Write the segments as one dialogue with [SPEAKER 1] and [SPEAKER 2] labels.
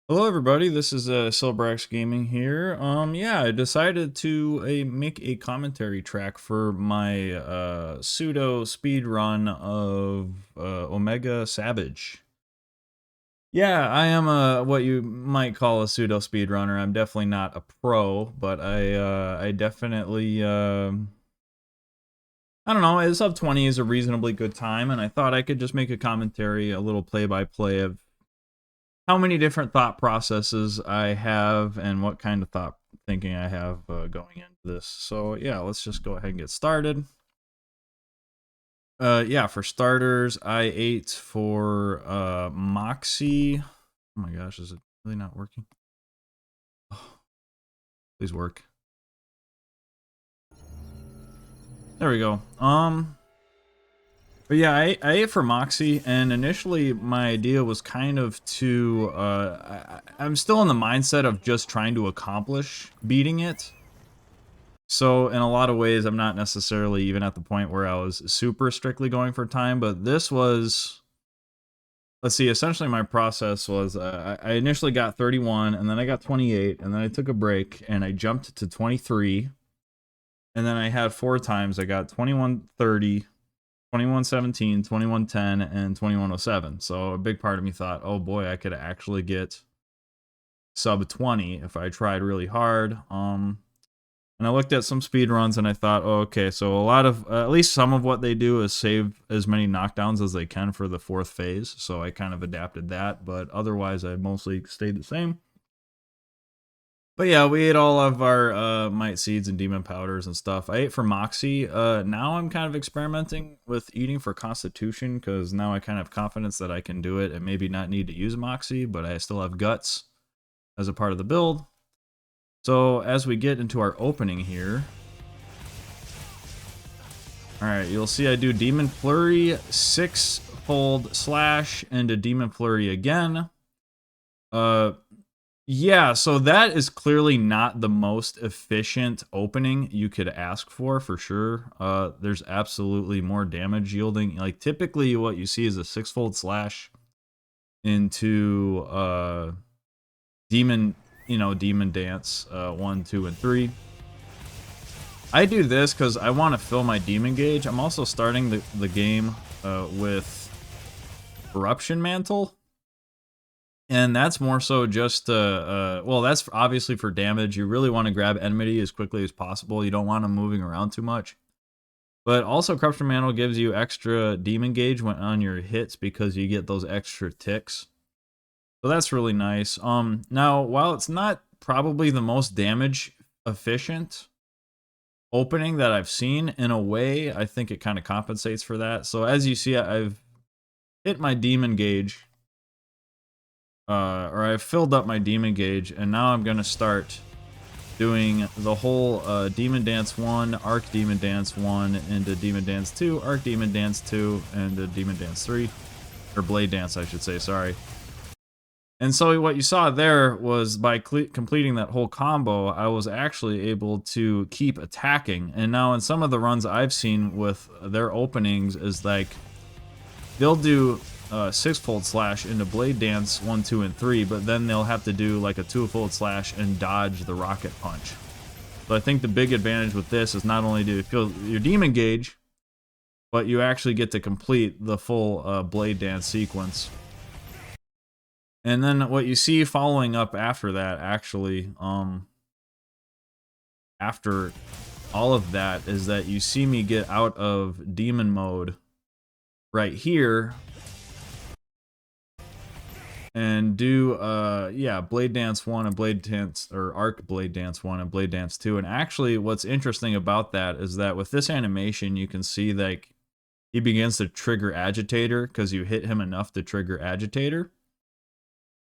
[SPEAKER 1] Hello everybody, this is Silbrax Gaming here. Yeah, I decided to make a commentary track for my pseudo speed run of Omega Savage. Yeah, I am what you might call a pseudo speedrunner. I'm definitely not a pro, but I definitely I don't know, sub 20 is a reasonably good time, and I thought I could just make a commentary, a little play-by-play of how many different thought processes I have and what kind of thought thinking I have going into this. So yeah, let's just go ahead and get started. Yeah, for starters, I ate for Moxie. Oh my gosh, is it really not working? Oh, please work. There we go. But yeah, I ate for Moxie, and initially my idea was kind of to, I'm still in the mindset of just trying to accomplish beating it. So in a lot of ways, I'm not necessarily even at the point where I was super strictly going for time, but this was, let's see, essentially my process was, I initially got 31, and then I got 28, and then I took a break, and I jumped to 23, and then I had 4 times. I got 2130, 2117, 2110, and 2107. So a big part of me thought, oh boy, I could actually get sub 20 if I tried really hard. And I looked at some speed runs and I thought, oh, okay, so a lot of, at least some of what they do is save as many knockdowns as they can for the 4th phase. So I kind of adapted that, but otherwise I mostly stayed the same. But yeah, we ate all of our might seeds and demon powders and stuff. I ate for Moxie. Now I'm kind of experimenting with eating for Constitution because now I kind of have confidence that I can do it and maybe not need to use Moxie, but I still have Guts as a part of the build. So as we get into our opening here, alright, you'll see I do Demon Flurry, 6-fold slash, and a Demon Flurry again. Yeah, so that is clearly not the most efficient opening you could ask for sure. There's absolutely more damage yielding. Like, typically what you see is a 6-fold slash into Demon, Demon Dance 1, 2, and 3. I do this because I want to fill my Demon Gauge. I'm also starting the game with Corruption Mantle. And that's more so just, well, that's obviously for damage. You really want to grab enmity as quickly as possible. You don't want them moving around too much. But also, Corruption Mantle gives you extra Demon Gauge when on your hits because you get those extra ticks. So that's really nice. Now, while it's not probably the most damage efficient opening that I've seen, in a way, I think it kind of compensates for that. So as you see, I've hit my Demon Gauge. Or I've filled up my Demon Gauge, and now I'm going to start doing the whole Demon Dance 1, Arc Demon Dance 1, into Demon Dance 2, Arc Demon Dance 2, and Demon Dance 3. Or Blade Dance, I should say, sorry. And so what you saw there was by completing that whole combo, I was actually able to keep attacking. And now in some of the runs I've seen with their openings is like, they'll do 6-fold slash into Blade Dance 1, 2, and 3, but then they'll have to do like a 2-fold slash and dodge the rocket punch. So I think the big advantage with this is not only do you fill your Demon Gauge, but you actually get to complete the full Blade Dance sequence. And then what you see following up after that, actually, after all of that, is that you see me get out of Demon mode right here and do yeah, Blade Dance 1 and Blade Dance, or Arc Blade Dance 1 and Blade Dance 2. And actually what's interesting about that is that with this animation you can see that he begins to trigger Agitator because you hit him enough to trigger Agitator.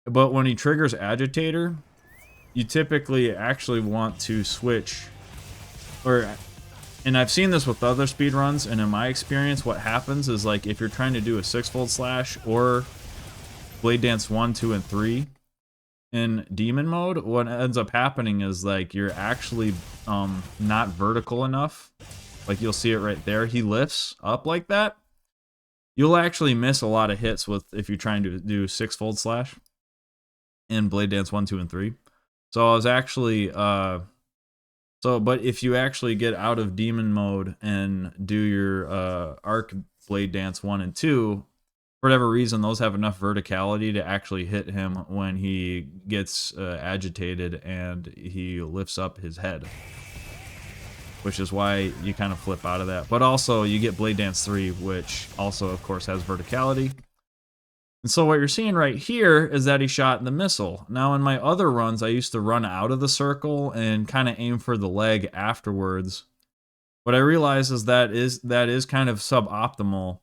[SPEAKER 1] But when he triggers Agitator, you typically actually want to switch, and I've seen this with other speedruns, and in my experience what happens is, like, if you're trying to do a 6-fold slash or Blade Dance 1, 2, and 3 in Demon mode, what ends up happening is, like, you're actually not vertical enough. Like, you'll see it right there. He lifts up like that. You'll actually miss a lot of hits with if you're trying to do 6-fold slash. in Blade Dance 1, 2, and 3. So I was actually but if you actually get out of demon mode and do your arc Blade Dance 1 and 2, for whatever reason, those have enough verticality to actually hit him when he gets agitated and he lifts up his head. Which is why you kind of flip out of that. But also, you get Blade Dance 3, which also, of course, has verticality. And so what you're seeing right here is that he shot the missile. Now, in my other runs, I used to run out of the circle and kind of aim for the leg afterwards. What I realize is that is kind of suboptimal.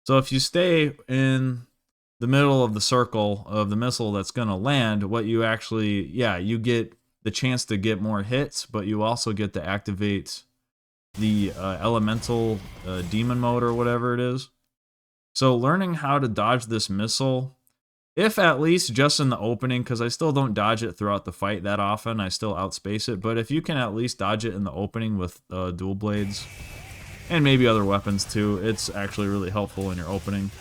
[SPEAKER 1] So if you stay in the middle of the circle of the missile that's going to land, what you actually, you get the chance to get more hits, but you also get to activate the elemental demon mode or whatever it is. So learning how to dodge this missile, if at least just in the opening, because I still don't dodge it throughout the fight that often, I still outspace it, but if you can at least dodge it in the opening with dual blades, and maybe other weapons too, it's actually really helpful in your opening.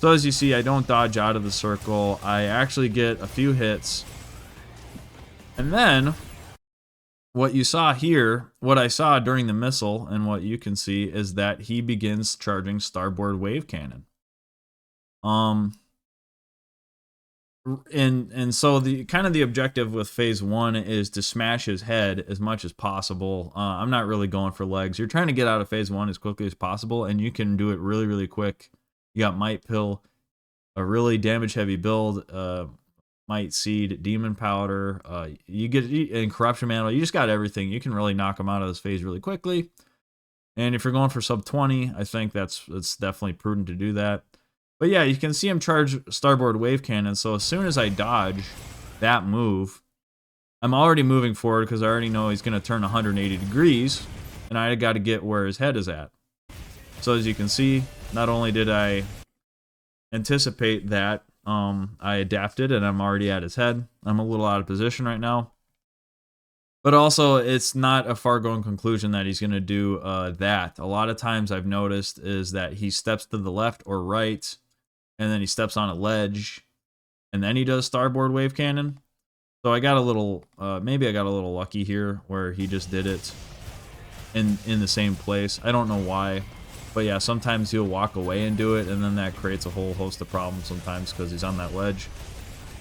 [SPEAKER 1] So as you see, I don't dodge out of the circle, I actually get a few hits, and then what you saw here, what I saw during the missile, and what you can see is that he begins charging starboard wave cannon. And so the kind of the objective with phase 1 is to smash his head as much as possible. I'm not really going for legs. You're trying to get out of phase 1 as quickly as possible, and you can do it really, really quick. You got Might Pill, a really damage-heavy build, Might Seed, Demon Powder, you get in Corruption Mantle. You just got everything. You can really knock him out of this phase really quickly. And if you're going for sub 20, I think it's definitely prudent to do that. But yeah, you can see him charge Starboard Wave Cannon. So as soon as I dodge that move, I'm already moving forward because I already know he's going to turn 180 degrees, and I got to get where his head is at. So as you can see, not only did I anticipate that, I adapted and I'm already at his head. I'm a little out of position right now. But also, it's not a far-going conclusion that he's going to do that. A lot of times I've noticed is that he steps to the left or right, and then he steps on a ledge, and then he does Starboard Wave Cannon. So I got a little, maybe I got a little lucky here where he just did it in the same place. I don't know why. But yeah, sometimes he'll walk away and do it, and then that creates a whole host of problems sometimes because he's on that ledge.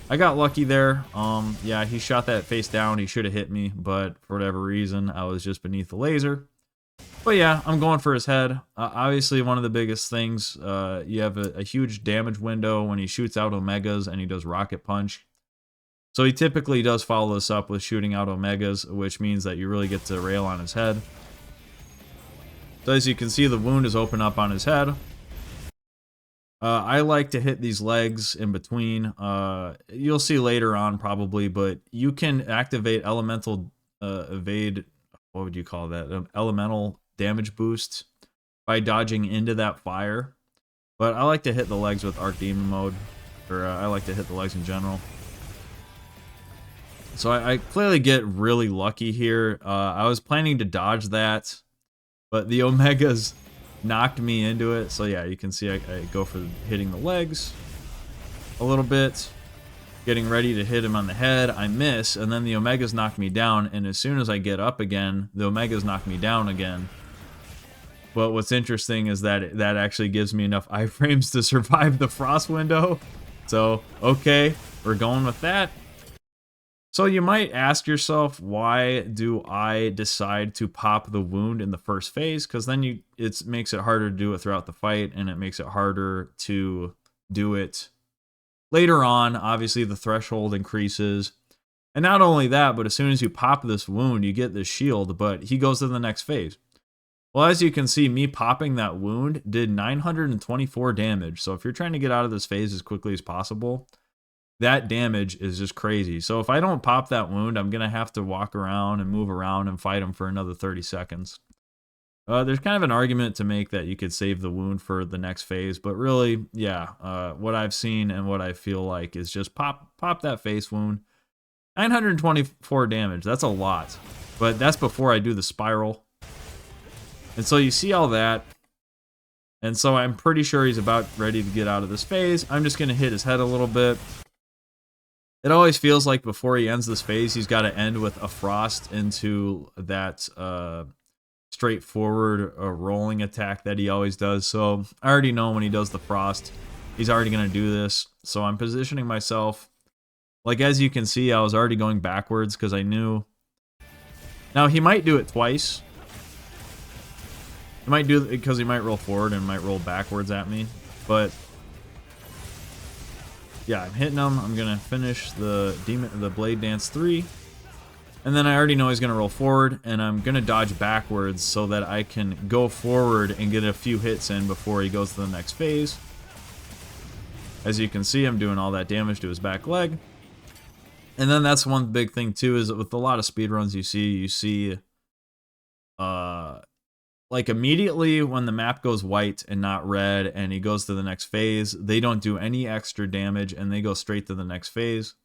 [SPEAKER 1] I got lucky there. Yeah, he shot that face down. He should have hit me, but for whatever reason, I was just beneath the laser. But yeah, I'm going for his head. Obviously, one of the biggest things, you have a huge damage window when he shoots out Omegas and he does Rocket Punch. So he typically does follow this up with shooting out Omegas, which means that you really get to rail on his head. So as you can see, the wound is open up on his head. I like to hit these legs in between. You'll see later on probably, but you can activate elemental evade, what would you call that? Elemental damage boost by dodging into that fire. But I like to hit the legs with Arc Demon mode, or I like to hit the legs in general. So I clearly get really lucky here. I was planning to dodge that, but the Omegas knocked me into it. So yeah, you can see I go for hitting the legs a little bit, getting ready to hit him on the head. I miss, and then the Omegas knock me down, and as soon as I get up again, the Omegas knock me down again. But what's interesting is that that actually gives me enough iframes to survive the frost window. So, okay, we're going with that. So you might ask yourself, why do I decide to pop the wound in the first phase? Because then it makes it harder to do it throughout the fight, and it makes it harder to do it later on. Obviously, the threshold increases. And not only that, but as soon as you pop this wound, you get this shield, but he goes to the next phase. Well, as you can see, me popping that wound did 924 damage. So if you're trying to get out of this phase as quickly as possible, that damage is just crazy. So if I don't pop that wound, I'm going to have to walk around and move around and fight him for another 30 seconds. There's kind of an argument to make that you could save the wound for the next phase, but really, yeah, what I've seen and what I feel like is just pop that face wound. 924 damage, that's a lot, but that's before I do the spiral. And so you see all that, and so I'm pretty sure he's about ready to get out of this phase. I'm just going to hit his head a little bit. It always feels like before he ends this phase, he's got to end with a frost into that straightforward rolling attack that he always does. So I already know when he does the frost, he's already going to do this. So I'm positioning myself. Like, as you can see, I was already going backwards because I knew. Now, he might do it twice. He might do it because he might roll forward and might roll backwards at me. But yeah, I'm hitting him. I'm going to finish the Blade Dance 3. And then I already know he's going to roll forward, and I'm going to dodge backwards so that I can go forward and get a few hits in before he goes to the next phase. As you can see, I'm doing all that damage to his back leg. And then that's one big thing too, is with a lot of speedruns you see like immediately when the map goes white and not red and he goes to the next phase, they don't do any extra damage and they go straight to the next phase.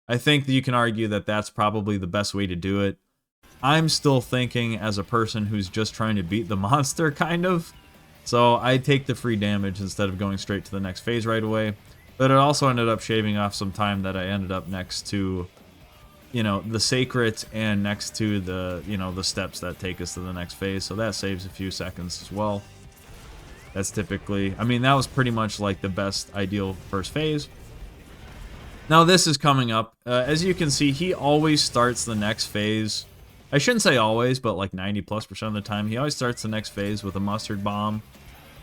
[SPEAKER 1] I think that you can argue that that's probably the best way to do it. I'm still thinking as a person who's just trying to beat the monster, kind of. So I take the free damage instead of going straight to the next phase right away. But it also ended up shaving off some time that I ended up next to, you know, the sacred and next to the, you know, the steps that take us to the next phase. So that saves a few seconds as well. That's typically, I mean, that was pretty much like the best ideal first phase. Now this is coming up. As you can see, he always starts the next phase. I shouldn't say always, but like 90+% of the time, he always starts the next phase with a mustard bomb.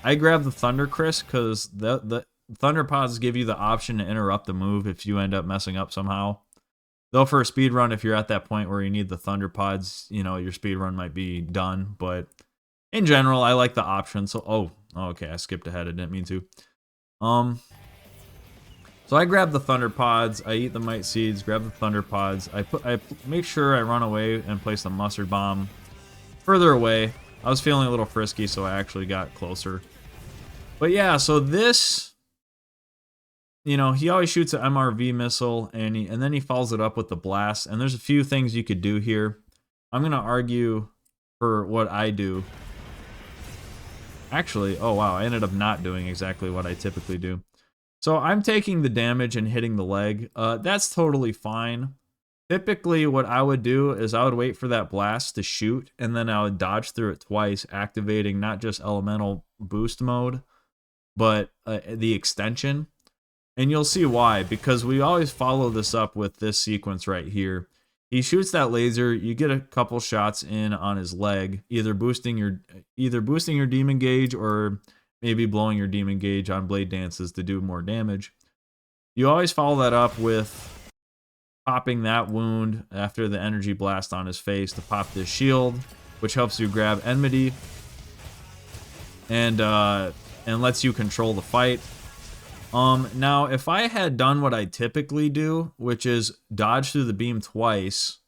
[SPEAKER 1] I grab the Thunder Crisp because the Thunder Pods give you the option to interrupt the move if you end up messing up somehow. Though for a speed run, if you're at that point where you need the Thunder Pods, you know, your speed run might be done. But in general, I like the option. So, oh, okay, I skipped ahead. I didn't mean to. So I grab the Thunder Pods, I eat the Might Seeds, grab the Thunder Pods, I make sure I run away and place the Mustard Bomb further away. I was feeling a little frisky, so I actually got closer. But yeah, so this, you know, he always shoots an MRV missile, and then he follows it up with the blast, and there's a few things you could do here. I'm going to argue for what I do. Actually, oh wow, I ended up not doing exactly what I typically do. So I'm taking the damage and hitting the leg. That's totally fine. Typically, what I would do is I would wait for that blast to shoot, and then I would dodge through it twice, activating not just elemental boost mode, but the extension. And you'll see why, because we always follow this up with this sequence right here. He shoots that laser, you get a couple shots in on his leg, either boosting your demon gauge or maybe blowing your demon gauge on blade dances to do more damage. You always follow that up with popping that wound after the energy blast on his face to pop this shield, which helps you grab enmity and lets you control the fight. Now, if I had done what I typically do, which is dodge through the beam twice,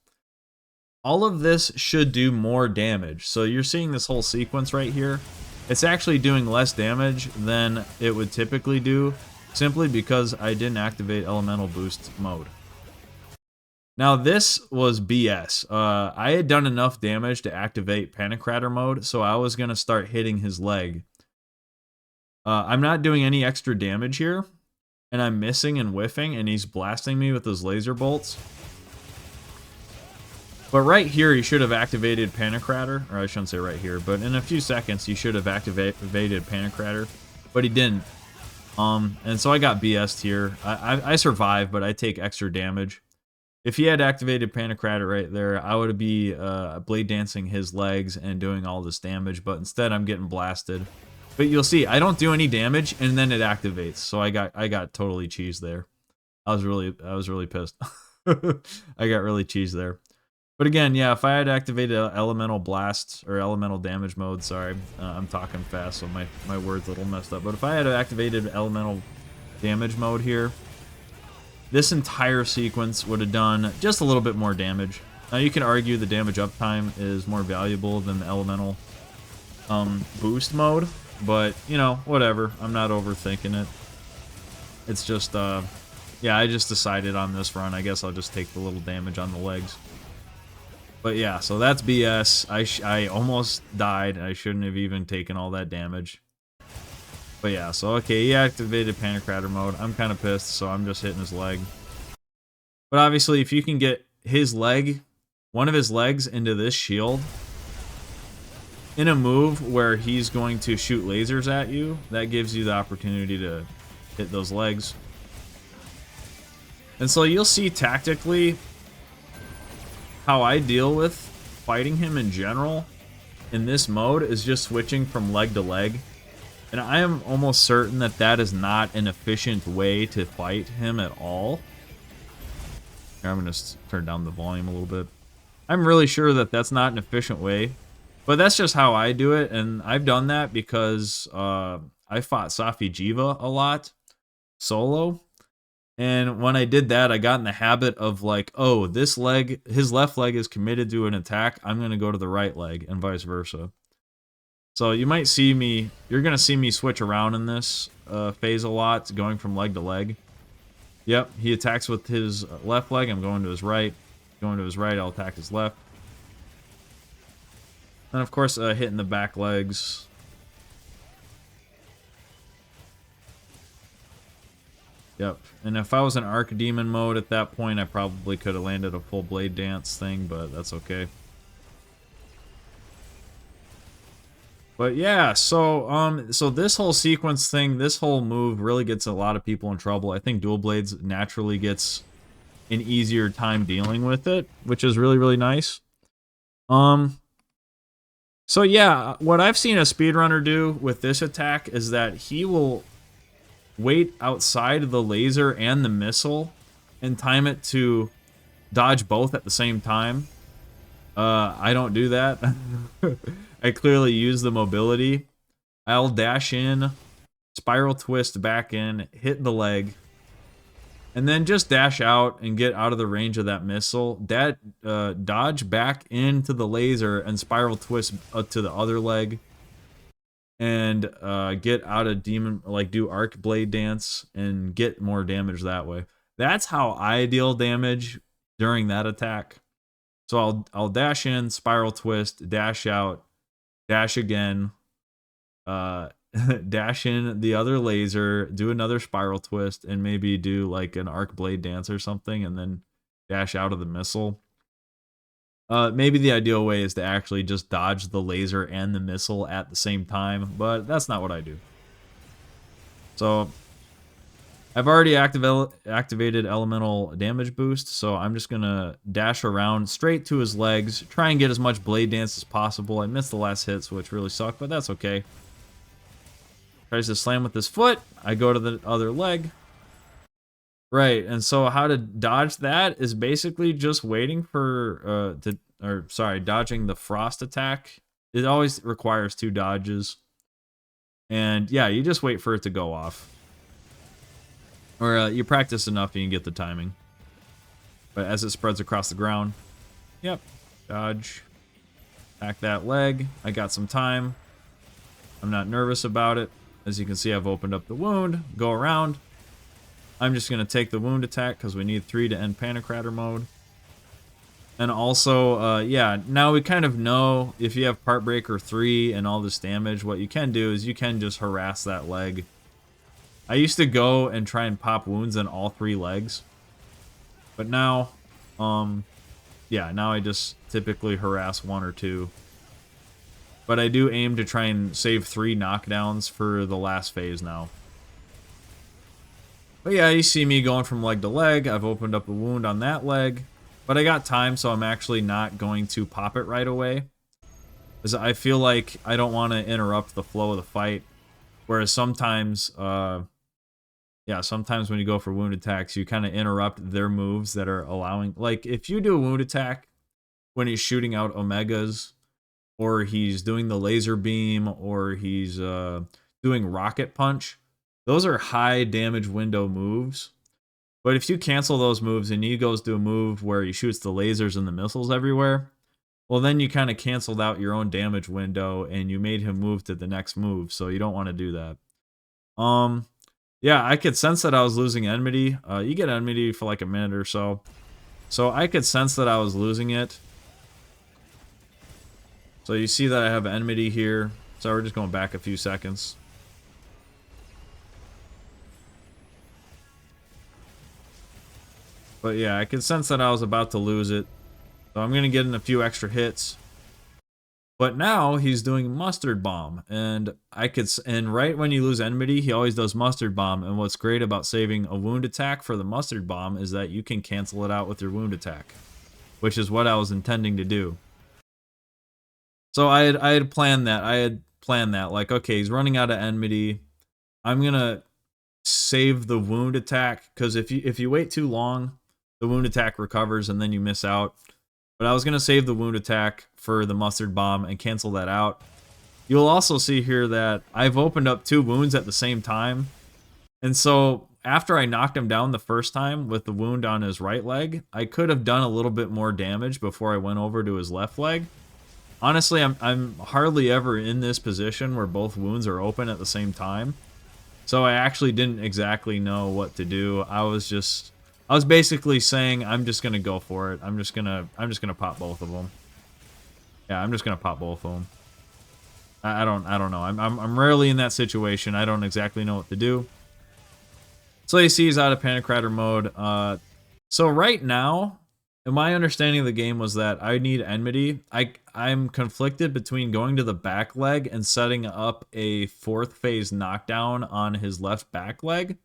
[SPEAKER 1] all of this should do more damage. So you're seeing this whole sequence right here. It's actually doing less damage than it would typically do, simply because I didn't activate elemental boost mode. Now this was BS. I had done enough damage to activate Panicrator mode, so I was going to start hitting his leg. I'm not doing any extra damage here, and I'm missing and whiffing, and he's blasting me with his laser bolts. But right here, he should have activated Panicrator, or I shouldn't say right here, but in a few seconds, he should have activated Panicrator, but he didn't. And so I got BS'd here. I survived, but I take extra damage. If he had activated Panicrator right there, I would be blade dancing his legs and doing all this damage, but instead I'm getting blasted. But you'll see, I don't do any damage, and then it activates. So I got totally cheesed there. I was really pissed. I got really cheesed there. But again, yeah, if I had activated elemental blast or elemental damage mode, sorry, I'm talking fast, so my word's a little messed up. But if I had activated elemental damage mode here, this entire sequence would have done just a little bit more damage. Now you can argue the damage uptime is more valuable than the elemental boost mode, but you know, whatever. I'm not overthinking it. It's just, yeah, I just decided on this run, I guess I'll just take the little damage on the legs. But yeah, so that's BS. I almost died. I shouldn't have even taken all that damage. But yeah, so okay, he activated Panicrator mode. I'm kind of pissed, so I'm just hitting his leg. But obviously, if you can get his leg, one of his legs into this shield, in a move where he's going to shoot lasers at you, that gives you the opportunity to hit those legs. And so you'll see tactically how I deal with fighting him in general in this mode is just switching from leg to leg. And I am almost certain that that is not an efficient way to fight him at all. Here, I'm going to turn down the volume a little bit. I'm really sure that that's not an efficient way. But that's just how I do it, and I've done that because I fought Safi Jiva a lot, solo. And when I did that, I got in the habit of like, oh, this leg, his left leg is committed to an attack, I'm going to go to the right leg, and vice versa. So you might see me, you're going to see me switch around in this phase a lot, going from leg to leg. Yep, he attacks with his left leg, I'm going to his right. Going to his right, I'll attack his left. And of course, hitting the back legs. Yep. And if I was in Archdemon mode at that point, I probably could have landed a full blade dance thing, but that's okay. But yeah, so this whole sequence thing, this whole move really gets a lot of people in trouble. I think dual blades naturally gets an easier time dealing with it, which is really, really nice. So yeah, what I've seen a speedrunner do with this attack is that he will wait outside of the laser and the missile and time it to dodge both at the same time. I don't do that. I clearly use the mobility. I'll dash in, spiral twist back in, hit the leg, and then just dash out and get out of the range of that missile. Dodge back into the laser and spiral twist to the other leg. And get out of demon, like do arc blade dance and get more damage that way. That's how I deal damage during that attack. So I'll dash in, spiral twist, dash out, dash again, dash in the other laser, do another spiral twist, and maybe do like an arc blade dance or something, and then dash out of the missile. Maybe the ideal way is to actually just dodge the laser and the missile at the same time, but that's not what I do. So I've already activated elemental damage boost, so I'm just going to dash around straight to his legs, try and get as much blade dance as possible. I missed the last hits, which really sucked, but that's okay. Tries to slam with his foot. I go to the other leg. Right, and so how to dodge that is basically just waiting for, dodging the frost attack. It always requires 2 dodges. And yeah, you just wait for it to go off. Or you practice enough and you get the timing. But as it spreads across the ground, yep, dodge, attack that leg. I got some time. I'm not nervous about it. As you can see, I've opened up the wound, go around. I'm just going to take the wound attack because we need 3 to end Panicrator mode. And also, yeah, now we kind of know if you have Part Breaker 3 and all this damage, what you can do is you can just harass that leg. I used to go and try and pop wounds in all 3 legs. But now, yeah, now I just typically harass 1 or 2. But I do aim to try and save 3 knockdowns for the last phase now. But yeah, you see me going from leg to leg. I've opened up a wound on that leg. But I got time, so I'm actually not going to pop it right away. Because I feel like I don't want to interrupt the flow of the fight. Whereas sometimes, sometimes when you go for wound attacks, you kind of interrupt their moves that are allowing... Like, if you do a wound attack when he's shooting out Omegas, or he's doing the laser beam, or he's doing rocket punch... Those are high damage window moves. But if you cancel those moves and he goes to a move where he shoots the lasers and the missiles everywhere, well, then you kind of canceled out your own damage window and you made him move to the next move. So you don't want to do that. Yeah, I could sense that I was losing enmity. You get enmity for like a minute or so. So I could sense that I was losing it. So you see that I have enmity here. So we're just going back a few seconds. But yeah, I could sense that I was about to lose it. So I'm going to get in a few extra hits. But now he's doing Mustard Bomb, and and right when you lose enmity, he always does Mustard Bomb. And what's great about saving a wound attack for the Mustard Bomb is that you can cancel it out with your wound attack, which is what I was intending to do. So I had planned that. Like, okay, he's running out of enmity. I'm gonna save the wound attack, because if you wait too long, the wound attack recovers and then you miss out. But I was going to save the wound attack for the Mustard Bomb and cancel that out. You'll also see here that I've opened up 2 wounds at the same time. And so after I knocked him down the first time with the wound on his right leg, I could have done a little bit more damage before I went over to his left leg. Honestly, I'm hardly ever in this position where both wounds are open at the same time. So I actually didn't exactly know what to do. I was basically saying I'm just gonna go for it. I'm just gonna pop both of them. Yeah, I'm just gonna pop both of them. I don't know. I'm rarely in that situation. I don't exactly know what to do. So you see he's out of Panic Rider mode. So right now, my understanding of the game was that I need enmity. I'm conflicted between going to the back leg and setting up a 4th phase knockdown on his left back leg.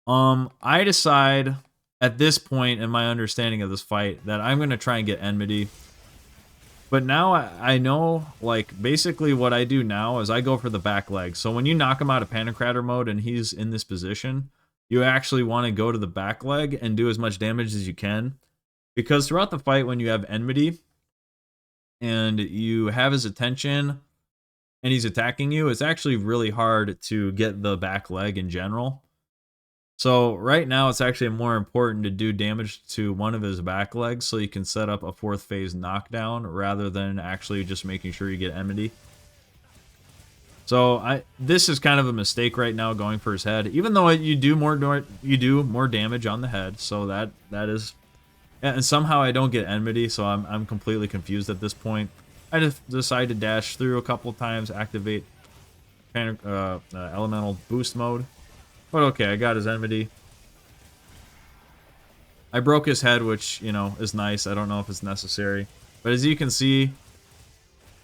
[SPEAKER 1] I decide at this point in my understanding of this fight that I'm going to try and get enmity. But now I know, like, basically what I do now is I go for the back leg. So when you knock him out of Panic Rider mode and he's in this position, you actually want to go to the back leg and do as much damage as you can. Because throughout the fight, when you have enmity and you have his attention and he's attacking you, it's actually really hard to get the back leg in general. So right now, it's actually more important to do damage to one of his back legs so you can set up a 4th phase knockdown rather than actually just making sure you get enmity. So this is kind of a mistake right now, going for his head, even though you do more damage on the head. So that is, and somehow I don't get enmity, so I'm completely confused at this point. I just decide to dash through a couple times, activate elemental boost mode. But okay, I got his enmity. I broke his head, which, you know, is nice. I don't know if it's necessary. But as you can see,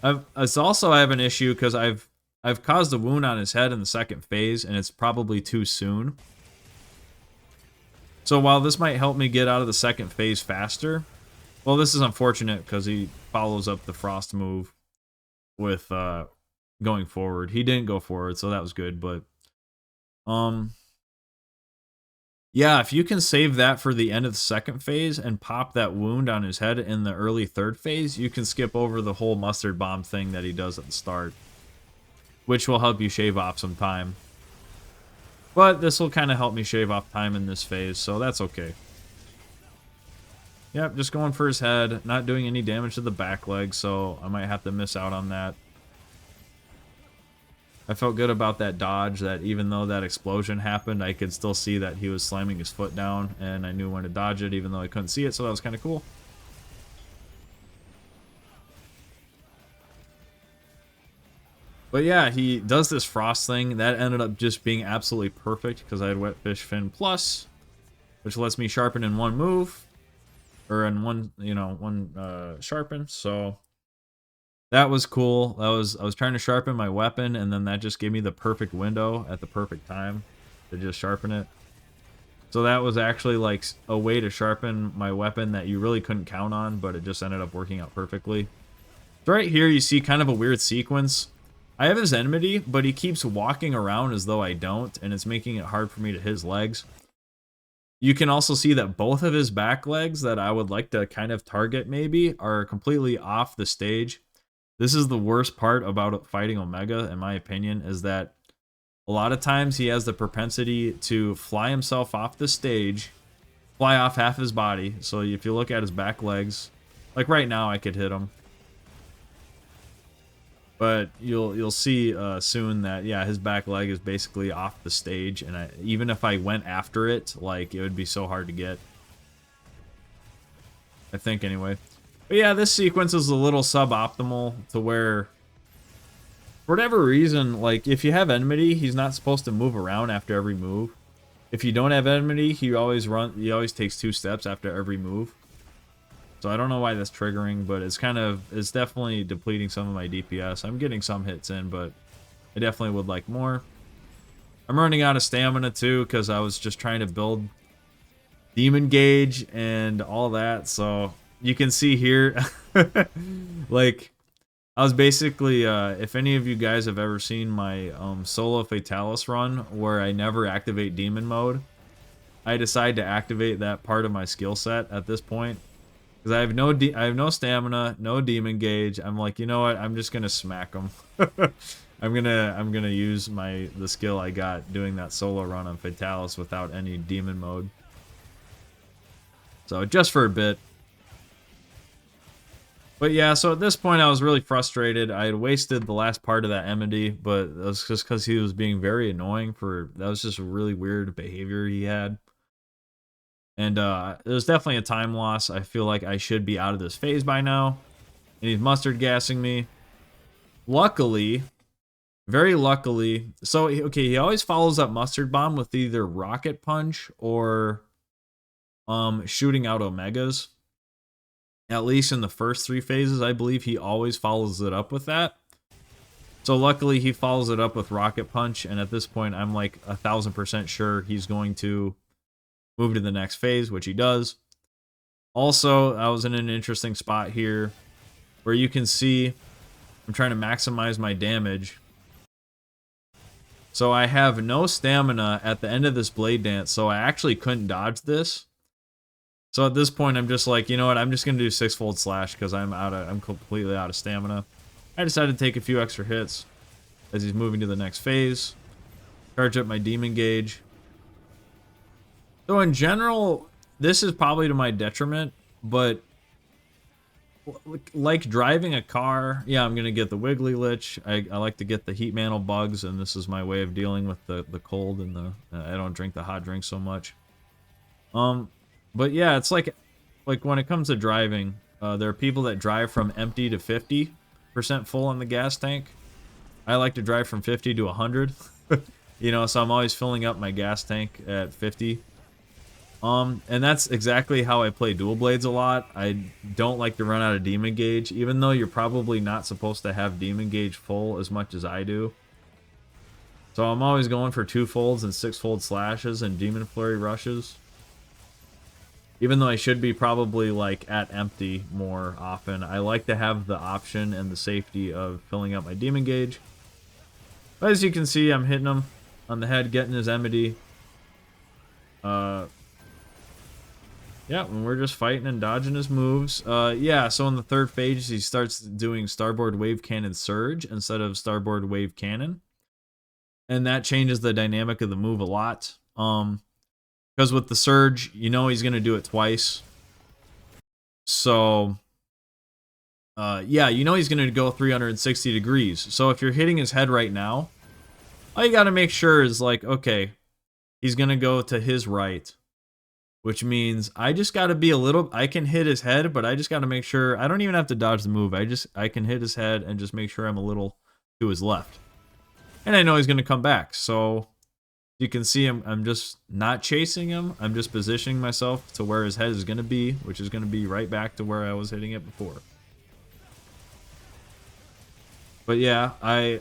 [SPEAKER 1] I have an issue because I've caused a wound on his head in the 2nd phase, and it's probably too soon. So while this might help me get out of the 2nd phase faster, well, this is unfortunate because he follows up the Frost move with going forward. He didn't go forward, so that was good, but yeah, if you can save that for the end of the 2nd phase and pop that wound on his head in the early 3rd phase, you can skip over the whole Mustard Bomb thing that he does at the start, which will help you shave off some time. But this will kind of help me shave off time in this phase, so that's okay. Yep, just going for his head, not doing any damage to the back leg, so I might have to miss out on that. I felt good about that dodge, that even though that explosion happened, I could still see that he was slamming his foot down, and I knew when to dodge it even though I couldn't see it, so that was kind of cool. But yeah, he does this frost thing. That ended up just being absolutely perfect because I had Wet Fish Fin Plus, which lets me sharpen in one move, or in one, sharpen, so that was cool. I was trying to sharpen my weapon, and then that just gave me the perfect window at the perfect time to just sharpen it. So that was actually like a way to sharpen my weapon that you really couldn't count on, but it just ended up working out perfectly. So right here you see kind of a weird sequence. I have his enmity, but he keeps walking around as though I don't, and it's making it hard for me to hit his legs. You can also see that both of his back legs that I would like to kind of target maybe are completely off the stage. This is the worst part about fighting Omega, in my opinion, is that a lot of times he has the propensity to fly himself off the stage, fly off half his body. So if you look at his back legs, like right now I could hit him. But you'll see soon that, yeah, his back leg is basically off the stage, and even if I went after it, like, it would be so hard to get. I think, anyway. But yeah, this sequence is a little suboptimal to where, for whatever reason, like, if you have enmity, he's not supposed to move around after every move. if you don't have enmity, he always takes 2 steps after every move. So I don't know why that's triggering, but it's definitely depleting some of my DPS. I'm getting some hits in, but I definitely would like more. I'm running out of stamina too, because I was just trying to build demon gauge and all that. So you can see here, like, I was basically, if any of you guys have ever seen my solo Fatalis run, where I never activate demon mode, I decide to activate that part of my skill set at this point. Because I have no stamina, no demon gauge. I'm like, you know what? I'm just gonna smack them. I'm gonna use the skill I got doing that solo run on Fatalis without any demon mode. So just for a bit. But yeah, so at this point I was really frustrated. I had wasted the last part of that enmity, but that was just because he was being very annoying. That was just a really weird behavior he had. And there's definitely a time loss. I feel like I should be out of this phase by now. And he's mustard gassing me. Luckily, very luckily, so okay, he always follows up mustard bomb with either rocket punch or shooting out omegas. At least in the first 3 phases, I believe he always follows it up with that. So luckily he follows it up with rocket punch, and at this point I'm like 1000% sure he's going to move to the next phase, which he does. Also, I was in an interesting spot here where you can see I'm trying to maximize my damage. So I have no stamina at the end of this blade dance, so I actually couldn't dodge this. So at this point, I'm just like, you know what? I'm just gonna do 6-fold slash because I'm completely out of stamina. I decided to take a few extra hits as he's moving to the next phase. Charge up my demon gauge. So in general, this is probably to my detriment, but like driving a car, yeah, I'm gonna get the Wiggly Lich. I like to get the heat mantle bugs, and this is my way of dealing with the cold and I don't drink the hot drink so much. But yeah, it's like when it comes to driving, there are people that drive from empty to 50% full on the gas tank. I like to drive from 50 to 100. You know, so I'm always filling up my gas tank at 50. And that's exactly how I play dual blades a lot. I don't like to run out of demon gauge, even though you're probably not supposed to have demon gauge full as much as I do. So I'm always going for 2-folds and 6-fold slashes and demon flurry rushes. Even though I should be probably like at empty more often, I like to have the option and the safety of filling up my demon gauge. But as you can see, I'm hitting him on the head, getting his enmity. Yeah, and we're just fighting and dodging his moves. Yeah, so in the 3rd phase, he starts doing Starboard Wave Cannon Surge instead of Starboard Wave Cannon. And that changes the dynamic of the move a lot. Because with the Surge, you know he's going to do it twice. So, yeah, you know he's going to go 360 degrees. So if you're hitting his head right now, all you got to make sure is like, okay, he's going to go to his right. Which means I just got to be a little... I can hit his head, but I just got to make sure... I don't even have to dodge the move. I can hit his head and just make sure I'm a little to his left. And I know he's going to come back. So you can see I'm just not chasing him. I'm just positioning myself to where his head is going to be, which is going to be right back to where I was hitting it before. But yeah, I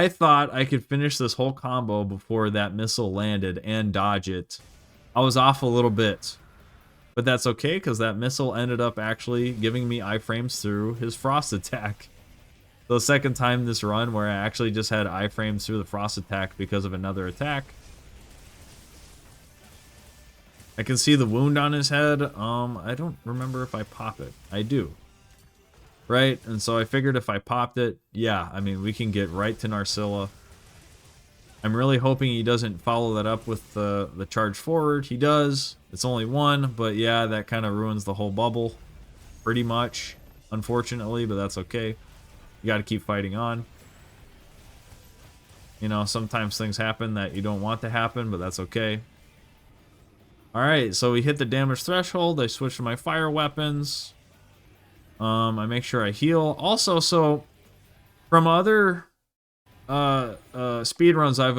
[SPEAKER 1] thought I could finish this whole combo before that missile landed and dodge it. I was off a little bit, but that's okay because that missile ended up actually giving me iframes through his frost attack. The second time this run where I actually just had iframes through the frost attack because of another attack. I can see the wound on his head. I don't remember if I pop it. I do. Right, and so I figured if I popped it, yeah, I mean, we can get right to Narcilla. I'm really hoping he doesn't follow that up with the charge forward. He does. It's only 1, but yeah, that kind of ruins the whole bubble. Pretty much, unfortunately, but that's okay. You got to keep fighting on. You know, sometimes things happen that you don't want to happen, but that's okay. Alright, so we hit the damage threshold. I switch to my fire weapons. I make sure I heal. Also, so from other speedruns I've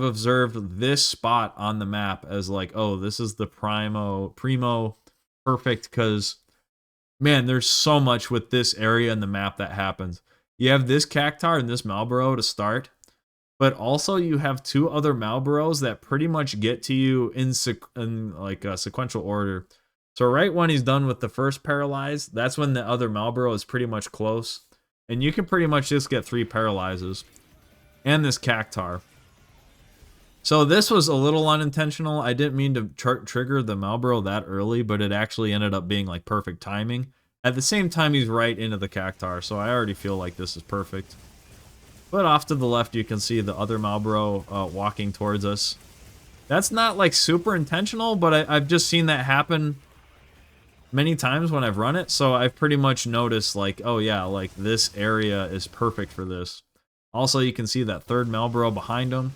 [SPEAKER 1] observed this spot on the map as like, oh, this is the primo perfect, because man, there's so much with this area in the map that happens. You have this Cactar and this Malboro to start, but also you have two other Malboros that pretty much get to you in sequential order. So right when he's done with the first paralyze, that's when the other Malboro is pretty much close. And you can pretty much just get 3 paralyzes. And this Cactar. So this was a little unintentional. I didn't mean to trigger the Malboro that early, but it actually ended up being like perfect timing. At the same time, he's right into the Cactar, so I already feel like this is perfect. But off to the left, you can see the other Malboro walking towards us. That's not like super intentional, but I've just seen that happen many times when I've run it, so I've pretty much noticed like, oh yeah, like this area is perfect for this. Also, you can see that third Malboro behind him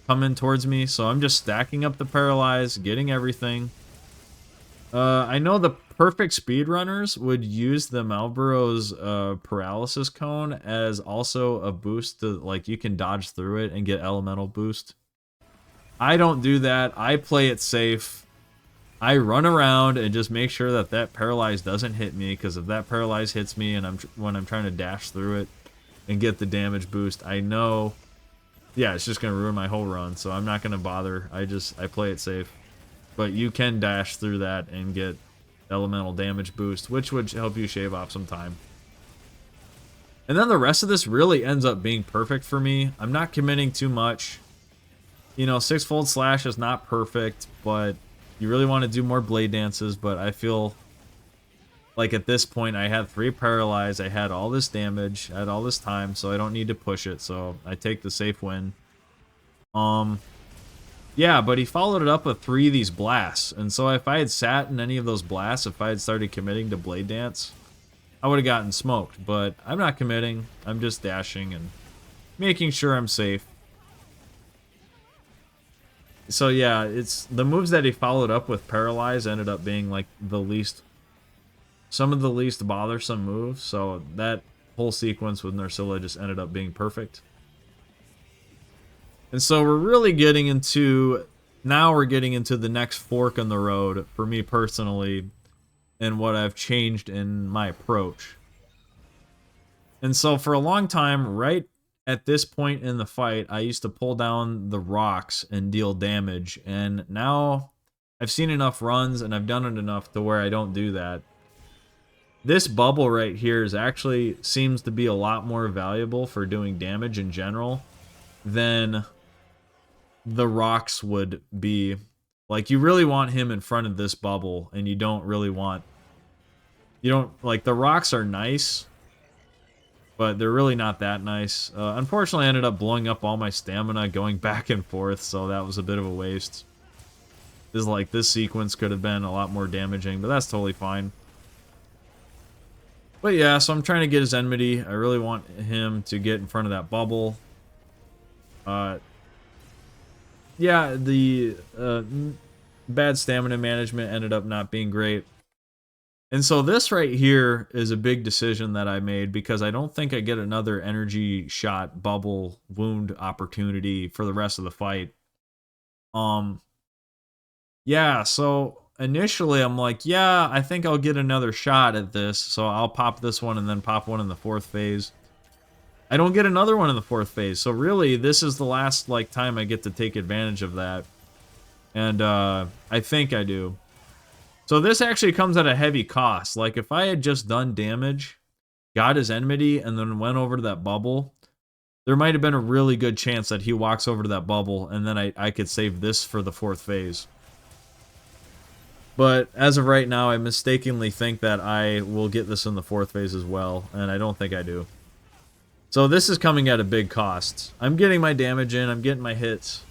[SPEAKER 1] coming towards me, so I'm just stacking up the paralyze, getting everything. I know the perfect speedrunners would use the Malboro's paralysis cone as also a boost to, like, you can dodge through it and get elemental boost. I don't do that. I play it safe. I run around and just make sure that that paralyze doesn't hit me, because if that paralyze hits me and when I'm trying to dash through it and get the damage boost, I know, yeah, it's just gonna ruin my whole run. So I'm not gonna bother. I play it safe. But you can dash through that and get elemental damage boost, which would help you shave off some time. And then the rest of this really ends up being perfect for me. I'm not committing too much. You know, 6-fold slash is not perfect, but you really want to do more blade dances. But I feel like at this point I had 3 paralyze, I had all this damage, I had all this time, so I don't need to push it. So I take the safe win. Yeah, but he followed it up with 3 of these blasts. And so if I had sat in any of those blasts, if I had started committing to blade dance, I would have gotten smoked. But I'm not committing. I'm just dashing and making sure I'm safe. So yeah, it's the moves that he followed up with paralyze ended up being like some of the least bothersome moves. So that whole sequence with Nursilla just ended up being perfect. And so we're really getting into, now we're getting into the next fork in the road for me personally and what I've changed in my approach. And so for a long time, right at this point in the fight, I used to pull down the rocks and deal damage. And now I've seen enough runs and I've done it enough to where I don't do that. This bubble right here is actually seems to be a lot more valuable for doing damage in general than the rocks would be. Like, you really want him in front of this bubble, and you don't really want, like, the rocks are nice, but they're really not that nice. Unfortunately, I ended up blowing up all my stamina going back and forth, so that was a bit of a waste. This sequence could have been a lot more damaging, but that's totally fine. But yeah, so I'm trying to get his enmity. I really want him to get in front of that bubble. Yeah, the bad stamina management ended up not being great. And so this right here is a big decision that I made, because I don't think I get another energy shot bubble wound opportunity for the rest of the fight. Yeah, so initially I'm like, yeah, I think I'll get another shot at this, so I'll pop this one and then pop one in the 4th phase. I don't get another one in the 4th phase, so really this is the last time I get to take advantage of that. And I think I do. So this actually comes at a heavy cost. Like, if I had just done damage, got his enmity, and then went over to that bubble, there might have been a really good chance that he walks over to that bubble, and then I could save this for the 4th phase. But as of right now, I mistakenly think that I will get this in the 4th phase as well, and I don't think I do. So this is coming at a big cost. I'm getting my damage in, I'm getting my hits,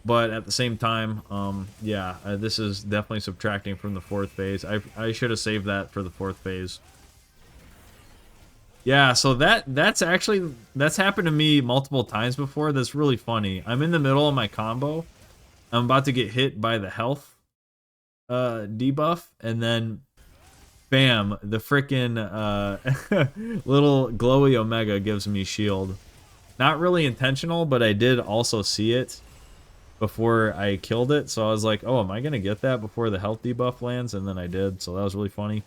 [SPEAKER 1] but at the same time, yeah, this is definitely subtracting from the 4th phase. I should have saved that for the 4th phase. Yeah, so that's happened to me multiple times before. That's really funny. I'm in the middle of my combo. I'm about to get hit by the health debuff, and then Bam, the frickin' little glowy Omega gives me shield. Not really intentional, but I did also see it before I killed it. So I was like, oh, am I going to get that before the health debuff lands? And then I did, so that was really funny.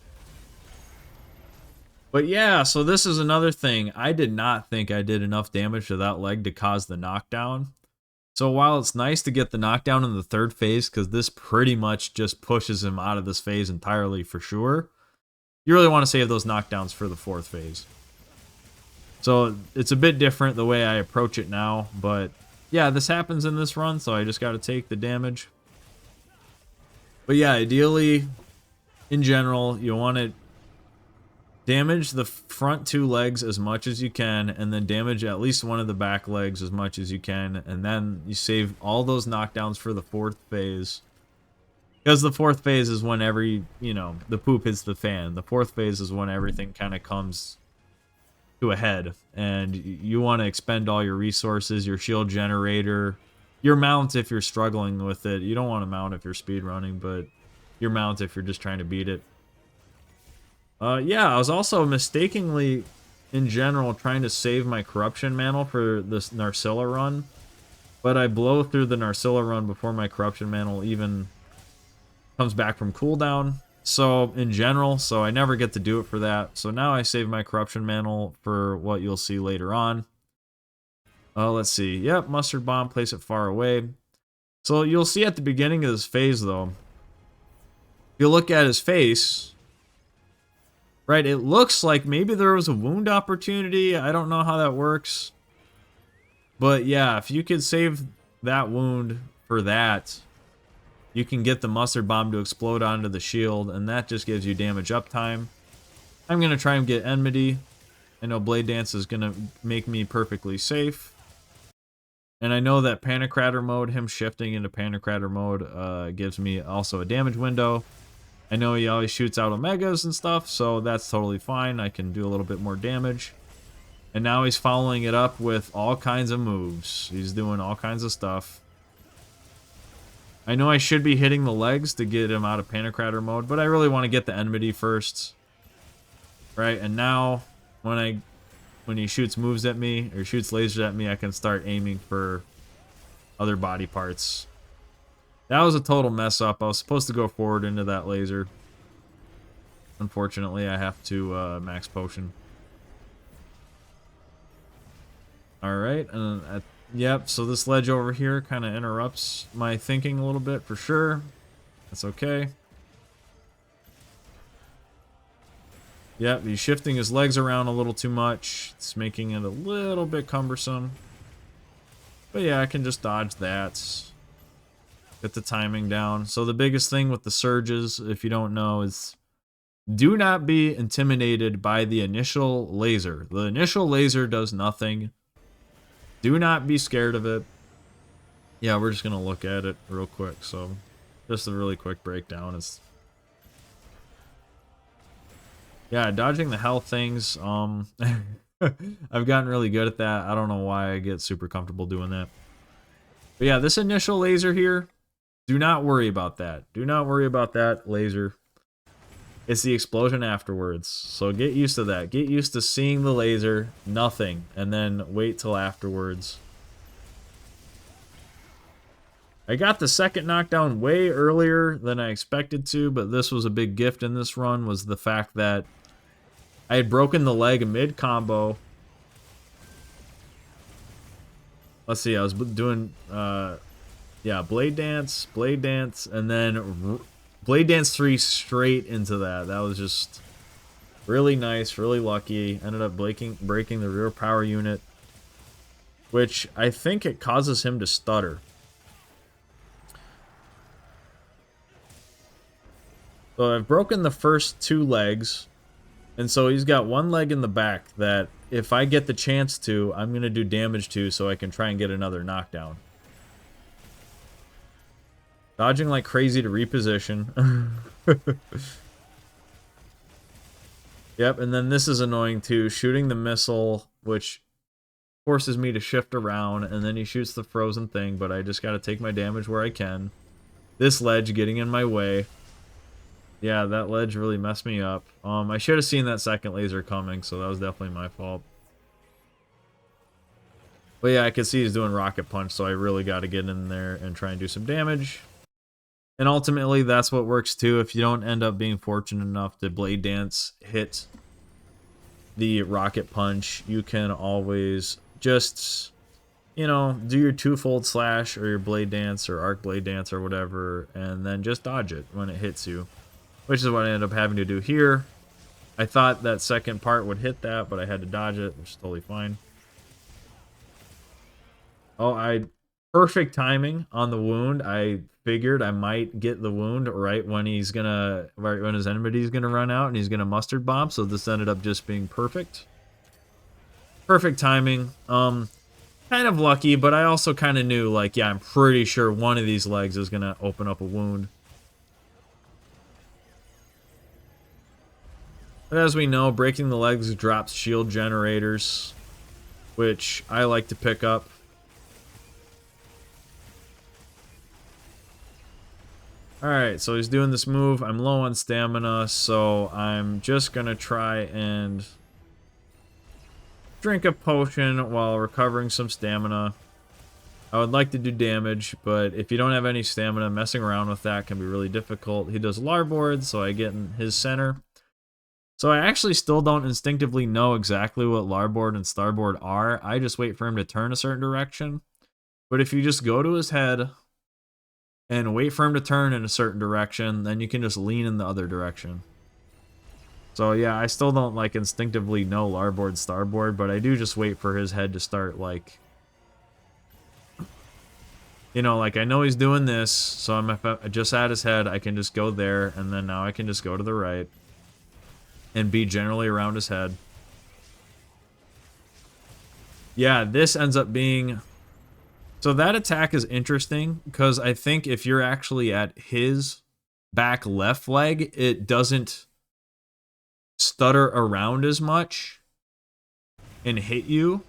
[SPEAKER 1] But yeah, so this is another thing. I did not think I did enough damage to that leg to cause the knockdown. So while it's nice to get the knockdown in the third phase, because this pretty much just pushes him out of this phase entirely for sure, you really want to save those knockdowns for the fourth phase. So it's a bit different the way I approach it now, but yeah, this happens in this run, so I just got to take the damage. But yeah, ideally, in general, you want to damage the front two legs as much as you can, and then damage at least one of the back legs as much as you can, and then you save all those knockdowns for the fourth phase. Because the fourth phase is when the poop hits the fan. The fourth phase is when everything kind of comes to a head, and you want to expend all your resources, your shield generator, your mount if you're struggling with it. You don't want to mount if you're speedrunning, but your mount if you're just trying to beat it. Yeah, I was also mistakenly, in general, trying to save my corruption mantle for this Narcilla run, but I blow through the Narcilla run before my corruption mantle even comes back from cooldown. So, in general, so I never get to do it for that. So now I save my corruption mantle for what you'll see later on. Let's see. Yep, mustard bomb, place it far away. So you'll see at the beginning of this phase, though, if you look at his face, right, it looks like maybe there was a wound opportunity. I don't know how that works. But yeah, if you could save that wound for that, you can get the mustard bomb to explode onto the shield, and that just gives you damage uptime. I'm going to try and get enmity. I know Blade Dance is going to make me perfectly safe. And I know that Panicrator mode, him shifting into Panicrator mode, gives me also a damage window. I know he always shoots out Omegas and stuff, so that's totally fine. I can do a little bit more damage. And now he's following it up with all kinds of moves. He's doing all kinds of stuff. I know I should be hitting the legs to get him out of Panicrator mode, but I really want to get the enmity first. Right, and now when he shoots moves at me, or shoots lasers at me, I can start aiming for other body parts. That was a total mess up. I was supposed to go forward into that laser. Unfortunately, I have to max potion. Alright, and yep, so this ledge over here kind of interrupts my thinking a little bit for sure. That's okay. Yep, he's shifting his legs around a little too much. It's making it a little bit cumbersome. But yeah, I can just dodge that. Get the timing down. So the biggest thing with the surges, if you don't know, is do not be intimidated by the initial laser. The initial laser does nothing. Do not be scared of it. Yeah, we're just going to look at it real quick. So just a really quick breakdown is... Yeah, dodging the health things. I've gotten really good at that. I don't know why I get super comfortable doing that. But yeah, this initial laser here, do not worry about that. Do not worry about that laser. It's the explosion afterwards. So get used to that. Get used to seeing the laser, nothing, and then wait till afterwards. I got the second knockdown way earlier than I expected to, but this was a big gift in this run, was the fact that I had broken the leg mid-combo. Let's see, I was doing, yeah, Blade Dance, and then Blade Dance 3 straight into that. That was just really nice, really lucky. Ended up breaking the rear power unit, which I think it causes him to stutter. So I've broken the first two legs, and so he's got one leg in the back that if I get the chance to, I'm going to do damage to so I can try and get another knockdown. Dodging like crazy to reposition. Yep, and then this is annoying too. Shooting the missile, which forces me to shift around, and then he shoots the frozen thing, but I just got to take my damage where I can. This ledge getting in my way. Yeah, that ledge really messed me up. I should have seen that second laser coming, so that was definitely my fault. But yeah, I can see he's doing rocket punch, so I really got to get in there and try and do some damage. And ultimately, that's what works too. If you don't end up being fortunate enough to blade dance hit the rocket punch, you can always just, you know, do your twofold slash or your blade dance or arc blade dance or whatever, and then just dodge it when it hits you, which is what I ended up having to do here. I thought that second part would hit that, but I had to dodge it, which is totally fine. Oh, perfect timing on the wound. I figured I might get the wound right when his enemy's gonna run out and he's gonna mustard bomb, so this ended up just being perfect. Perfect timing. Kind of lucky, but I also kind of knew, like, yeah, I'm pretty sure one of these legs is gonna open up a wound. But as we know, breaking the legs drops shield generators, which I like to pick up. Alright, so he's doing this move. I'm low on stamina, so I'm just gonna try and drink a potion while recovering some stamina. I would like to do damage, but if you don't have any stamina, messing around with that can be really difficult. He does larboard, so I get in his center. So I actually still don't instinctively know exactly what larboard and starboard are. I just wait for him to turn a certain direction. But if you just go to his head and wait for him to turn in a certain direction, then you can just lean in the other direction. So yeah, I still don't, like, instinctively know larboard, starboard, but I do just wait for his head to start, like, you know, like, I know he's doing this, so I'm just at his head, I can just go there, and then now I can just go to the right and be generally around his head. Yeah, this ends up being... So that attack is interesting, because I think if you're actually at his back left leg, it doesn't stutter around as much and hit you.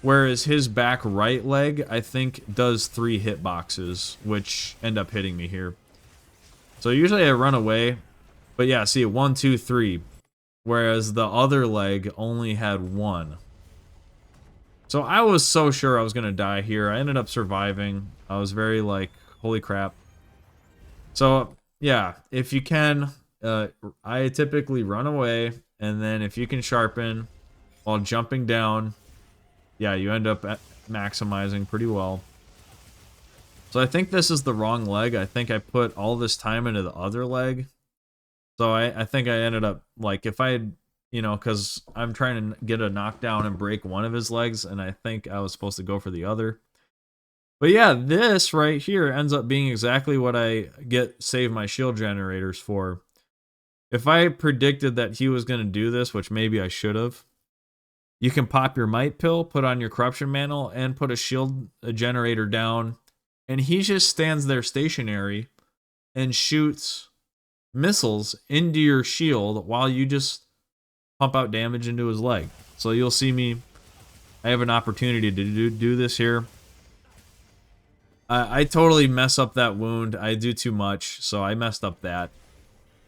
[SPEAKER 1] Whereas his back right leg, I think, does 3 hitboxes, which end up hitting me here. So usually I run away. But yeah, see, 1, 2, 3. Whereas the other leg only had 1. So I was so sure I was going to die here. I ended up surviving. I was very like, holy crap. So yeah, if you can, I typically run away. And then if you can sharpen while jumping down, yeah, you end up maximizing pretty well. So I think this is the wrong leg. I think I put all this time into the other leg. So I think I ended up, like, if I had, you know, because I'm trying to get a knockdown and break one of his legs, and I think I was supposed to go for the other. But yeah, this right here ends up being exactly what I save my shield generators for. If I predicted that he was going to do this, which maybe I should have, you can pop your might pill, put on your corruption mantle, and put a shield generator down, and he just stands there stationary and shoots missiles into your shield while you just pump out damage into his leg. So you'll see me, I have an opportunity to do this here. I totally mess up that wound. I do too much, so I messed up that.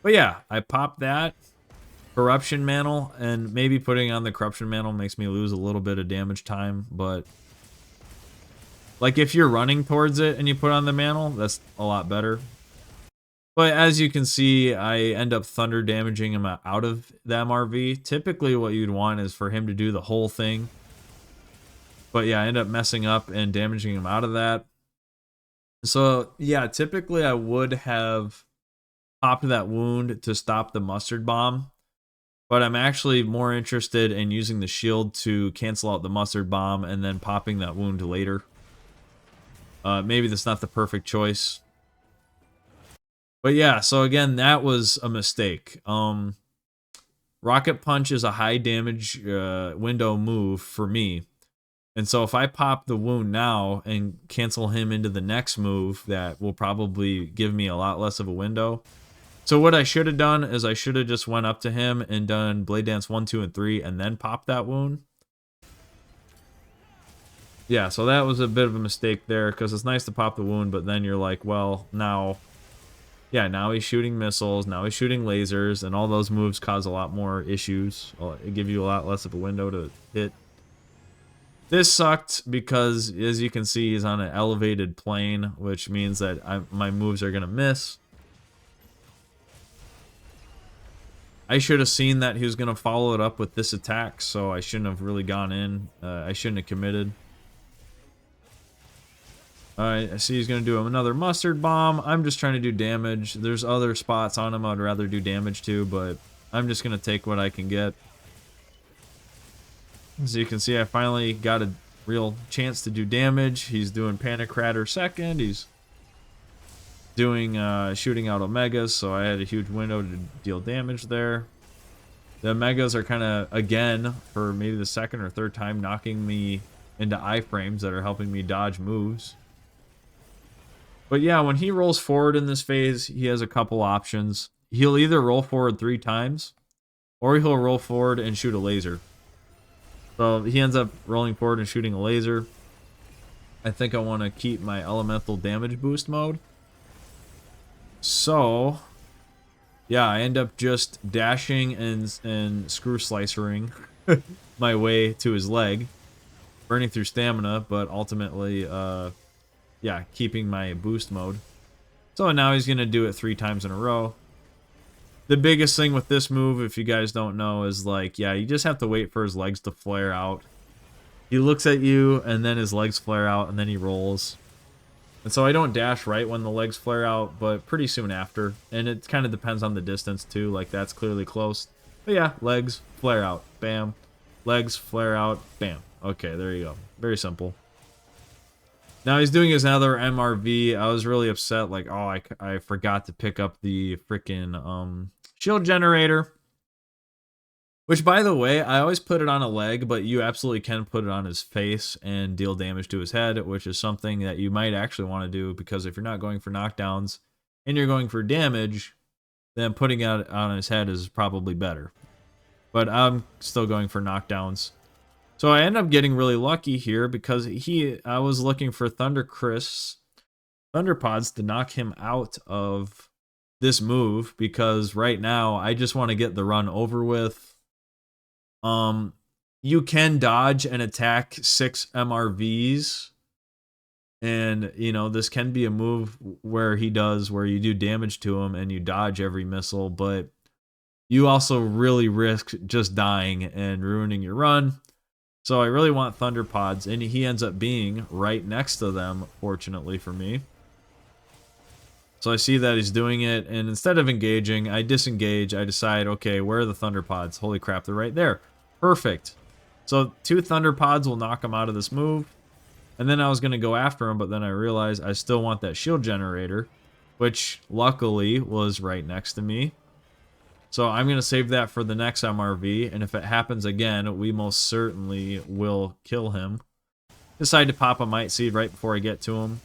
[SPEAKER 1] But yeah, I popped that corruption mantle, and maybe putting on the corruption mantle makes me lose a little bit of damage time, but like if you're running towards it and you put on the mantle, that's a lot better. But as you can see, I end up thunder damaging him out of the MRV. Typically what you'd want is for him to do the whole thing. But yeah, I end up messing up and damaging him out of that. So yeah, typically I would have popped that wound to stop the mustard bomb. But I'm actually more interested in using the shield to cancel out the mustard bomb and then popping that wound later. Maybe that's not the perfect choice. But yeah, so again, that was a mistake. Rocket Punch is a high damage window move for me. And so if I pop the wound now and cancel him into the next move, that will probably give me a lot less of a window. So what I should have done is I should have just went up to him and done Blade Dance 1, 2, and 3 and then popped that wound. Yeah, so that was a bit of a mistake there because it's nice to pop the wound, but then you're like, well, now yeah, now he's shooting missiles, now he's shooting lasers, and all those moves cause a lot more issues. It give you a lot less of a window to hit. This sucked because, as you can see, he's on an elevated plane, which means that my moves are going to miss. I should have seen that he was going to follow it up with this attack, so I shouldn't have really gone in. I shouldn't have committed. Alright, I see he's going to do another mustard bomb. I'm just trying to do damage. There's other spots on him I'd rather do damage to, but I'm just going to take what I can get. As you can see, I finally got a real chance to do damage. He's doing Panic Crater second. He's doing shooting out Omegas, so I had a huge window to deal damage there. The Omegas are kind of, again, for maybe the second or third time, knocking me into iframes that are helping me dodge moves. But yeah, when he rolls forward in this phase, he has a couple options. He'll either roll forward 3 times, or he'll roll forward and shoot a laser. So he ends up rolling forward and shooting a laser. I think I want to keep my elemental damage boost mode. So, yeah, I end up just dashing and screw slicering my way to his leg, burning through stamina, but ultimately, yeah, keeping my boost mode. So now he's going to do it 3 times in a row. The biggest thing with this move, if you guys don't know, is like, yeah, you just have to wait for his legs to flare out. He looks at you, and then his legs flare out, and then he rolls. And so I don't dash right when the legs flare out, but pretty soon after. And it kind of depends on the distance, too. Like, that's clearly close. But yeah, legs, flare out, bam. Legs, flare out, bam. Okay, there you go. Very simple. Now he's doing his other MRV. I was really upset, like, oh, I forgot to pick up the freaking shield generator. Which, by the way, I always put it on a leg, but you absolutely can put it on his face and deal damage to his head, which is something that you might actually want to do, because if you're not going for knockdowns and you're going for damage, then putting it on his head is probably better. But I'm still going for knockdowns. So I end up getting really lucky here because I was looking for Thunder Pods to knock him out of this move, because right now I just want to get the run over with. You can dodge and attack 6 MRVs, and you know, this can be a move where you do damage to him and you dodge every missile, but you also really risk just dying and ruining your run. So I really want Thunder Pods, and he ends up being right next to them, fortunately for me. So I see that he's doing it, and instead of engaging, I disengage. I decide, okay, where are the Thunder Pods? Holy crap, they're right there. Perfect. So 2 Thunder Pods will knock him out of this move. And then I was going to go after him, but then I realized I still want that shield generator, which luckily was right next to me. So I'm going to save that for the next MRV, and if it happens again, we most certainly will kill him. Decide to pop a Might Seed right before I get to him.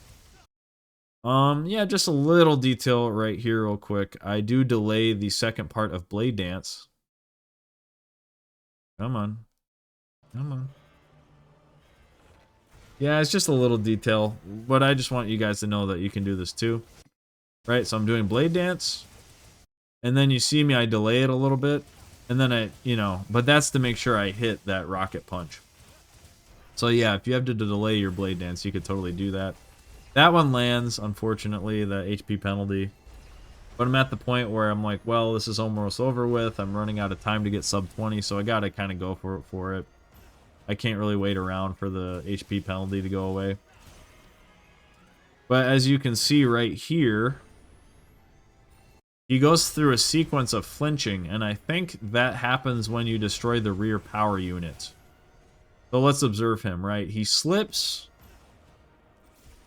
[SPEAKER 1] Yeah, just a little detail right here real quick. I do delay the second part of Blade Dance. Come on. Come on. Yeah, it's just a little detail, but I just want you guys to know that you can do this too. Right, so I'm doing Blade Dance, and then you see me, I delay it a little bit, and then but that's to make sure I hit that rocket punch. So yeah, if you have to delay your Blade Dance, you could totally do that. That one lands, unfortunately, the HP penalty. But I'm at the point where I'm like, well, this is almost over with. I'm running out of time to get sub 20, so I gotta kind of go for it. I can't really wait around for the HP penalty to go away. But as you can see right here, he goes through a sequence of flinching, and I think that happens when you destroy the rear power unit. So let's observe him, right? He slips.